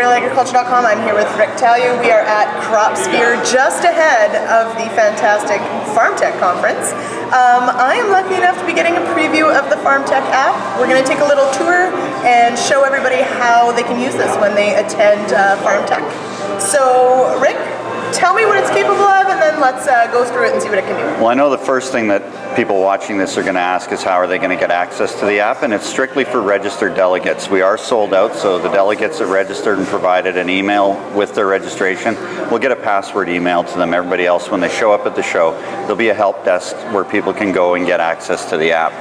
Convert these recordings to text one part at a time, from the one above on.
RealAgriculture.com. I'm here with Rick Taillieu. We are at CropSphere, just ahead of the fantastic FarmTech conference. I am lucky enough to be getting a preview of the FarmTech app. We're going to take a little tour and show everybody how they can use this when they attend FarmTech. So, Rick, tell me what it's capable of, and then let's go through it and see what it can do. Well, I know the first thing that people watching this are going to ask is how are they going to get access to the app, and it's strictly for registered delegates. We are sold out, so the delegates that registered and provided an email with their registration will get a password emailed to them. Everybody else, when they show up at the show, there'll be a help desk where people can go and get access to the app.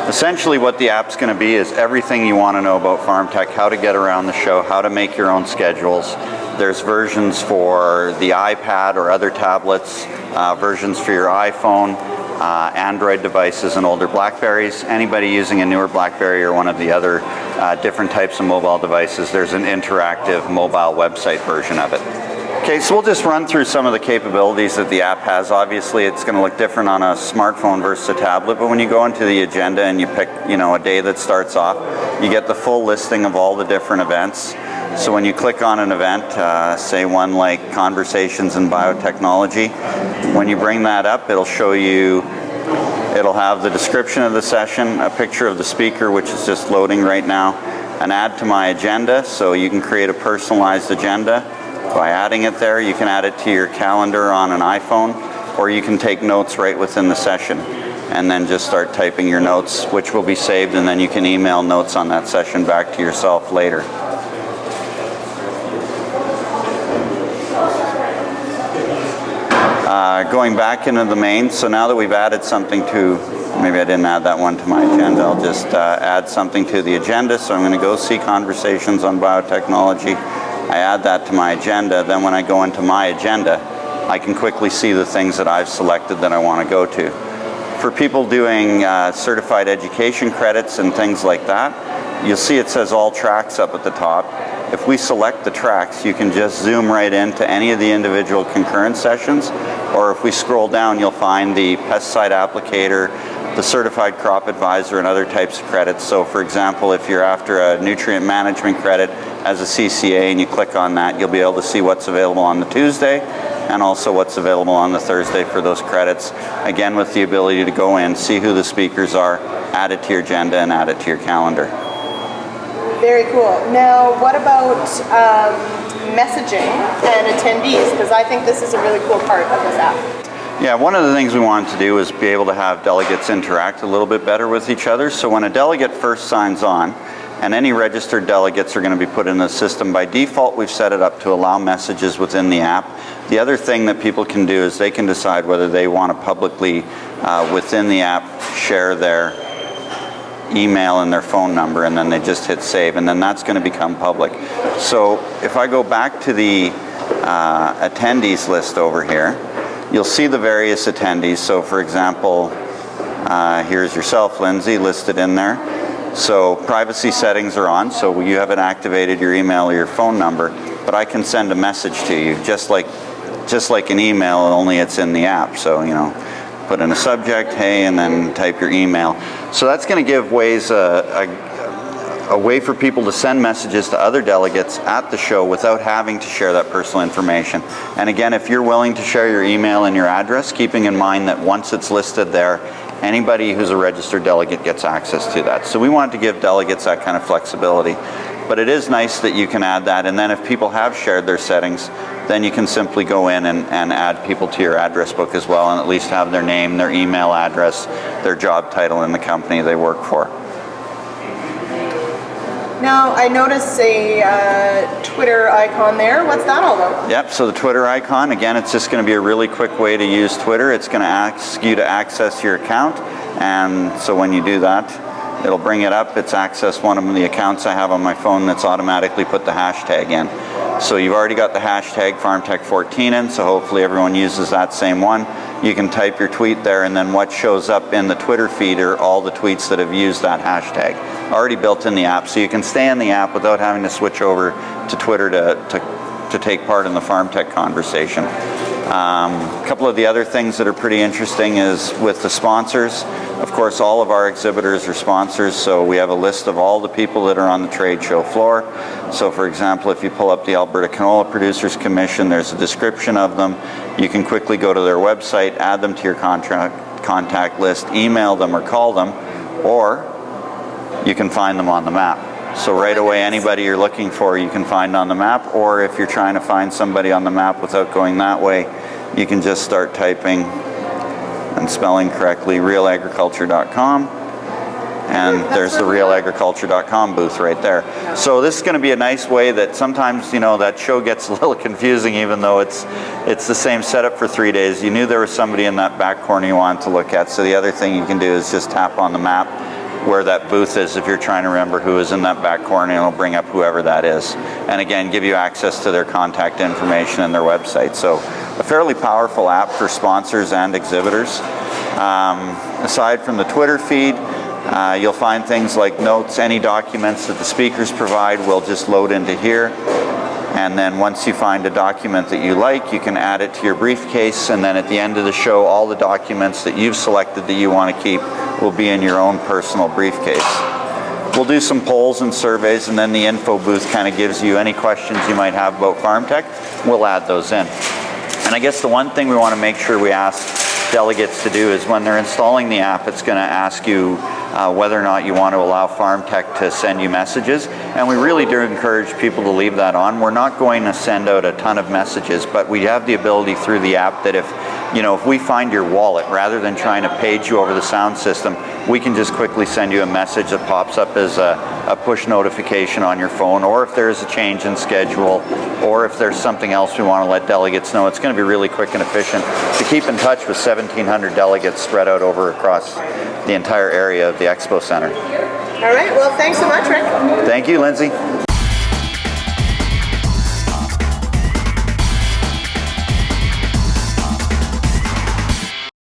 Essentially what the app's going to be is everything you want to know about FarmTech, how to get around the show, how to make your own schedules. There's versions for the iPad or other tablets, versions for your iPhone, Android devices and older Blackberries. Anybody using a newer Blackberry or one of the other different types of mobile devices, there's an interactive mobile website version of it. Okay, so we'll just run through some of the capabilities that the app has. Obviously, it's going to look different on a smartphone versus a tablet, but when you go into the agenda and you pick, a day that starts off, you get the full listing of all the different events. So when you click on an event, say one like Conversations in Biotechnology, when you bring that up, it'll show you, it'll have the description of the session, a picture of the speaker, which is just loading right now, an add to my agenda, so you can create a personalized agenda. By adding it there, you can add it to your calendar on an iPhone, or you can take notes right within the session and then just start typing your notes, which will be saved, and then you can email notes on that session back to yourself later. Going back into the main, so now that we've added something to, maybe I didn't add that one to my agenda, I'll just add something to the agenda. So I'm going to go see Conversations on Biotechnology. I add that to my agenda. Then when I go into my agenda, I can quickly see the things that I've selected that I want to go to. For people doing certified education credits and things like that, you'll see it says all tracks up at the top. If we select the tracks, you can just zoom right into any of the individual concurrent sessions, or if we scroll down, you'll find the pesticide applicator, the certified crop advisor, and other types of credits. So for example, if you're after a nutrient management credit as a CCA and you click on that, you'll be able to see what's available on the Tuesday and also what's available on the Thursday for those credits. Again, with the ability to go in, see who the speakers are, add it to your agenda and add it to your calendar. Very cool. Now, what about messaging and attendees? Because I think this is a really cool part of this app. Yeah, one of the things we wanted to do is be able to have delegates interact a little bit better with each other. So when a delegate first signs on, and any registered delegates are going to be put in the system, by default we've set it up to allow messages within the app. The other thing that people can do is they can decide whether they want to publicly, within the app, share their email and their phone number, and then they just hit save, and then that's going to become public. So if I go back to the attendees list over here, you'll see the various attendees. So for example, here's yourself, Lindsay, listed in there. So privacy settings are on, so you haven't activated your email or your phone number, but I can send a message to you just like an email, only it's in the app. So put in a subject, hey, and then type your email. So that's going to give ways a way for people to send messages to other delegates at the show without having to share that personal information. And again, if you're willing to share your email and your address, keeping in mind that once it's listed there, anybody who's a registered delegate gets access to that. So we wanted to give delegates that kind of flexibility. But it is nice that you can add that, and then if people have shared their settings, then you can simply go in and add people to your address book as well, and at least have their name, their email address, their job title in the company they work for. Now, I noticed a Twitter icon there. What's that all about? Yep, so the Twitter icon, again, it's just going to be a really quick way to use Twitter. It's going to ask you to access your account, and so when you do that, it'll bring it up. It's access one of the accounts I have on my phone that's automatically put the hashtag in. So you've already got the hashtag FarmTech14 in, so hopefully everyone uses that same one. You can type your tweet there, and then what shows up in the Twitter feed are all the tweets that have used that hashtag, already built in the app. So you can stay in the app without having to switch over to Twitter to take part in the FarmTech conversation. A couple of the other things that are pretty interesting is with the sponsors. Of course, all of our exhibitors are sponsors, so we have a list of all the people that are on the trade show floor. So for example, if you pull up the Alberta Canola Producers Commission, there's a description of them. You can quickly go to their website, add them to your contact list, email them or call them, or you can find them on the map. So right away, anybody you're looking for, you can find on the map, or if you're trying to find somebody on the map without going that way, you can just start typing and spelling correctly realagriculture.com, and there's the realagriculture.com booth right there. So this is going to be a nice way that sometimes, you know, that show gets a little confusing, even though it's the same setup for 3 days. You knew there was somebody in that back corner you wanted to look at, so the other thing you can do is just tap on the map where that booth is if you're trying to remember who is in that back corner, and it'll bring up whoever that is. And again, give you access to their contact information and their website. So a fairly powerful app for sponsors and exhibitors. Aside from the Twitter feed, you'll find things like notes, any documents that the speakers provide will just load into here. And then once you find a document that you like, you can add it to your briefcase, and then at the end of the show, all the documents that you've selected that you want to keep will be in your own personal briefcase. We'll do some polls and surveys, and then the info booth kind of gives you any questions you might have about FarmTech. We'll add those in. And I guess the one thing we want to make sure we ask delegates to do is when they're installing the app, it's going to ask you whether or not you want to allow FarmTech to send you messages. And we really do encourage people to leave that on. We're not going to send out a ton of messages, but we have the ability through the app that if we find your wallet, rather than trying to page you over the sound system, we can just quickly send you a message that pops up as a push notification on your phone, or if there's a change in schedule, or if there's something else we want to let delegates know. It's going to be really quick and efficient to keep in touch with 1,700 delegates spread out over across the entire area of the Expo Center. All right, well, thanks so much, Rick. Thank you, Lindsay.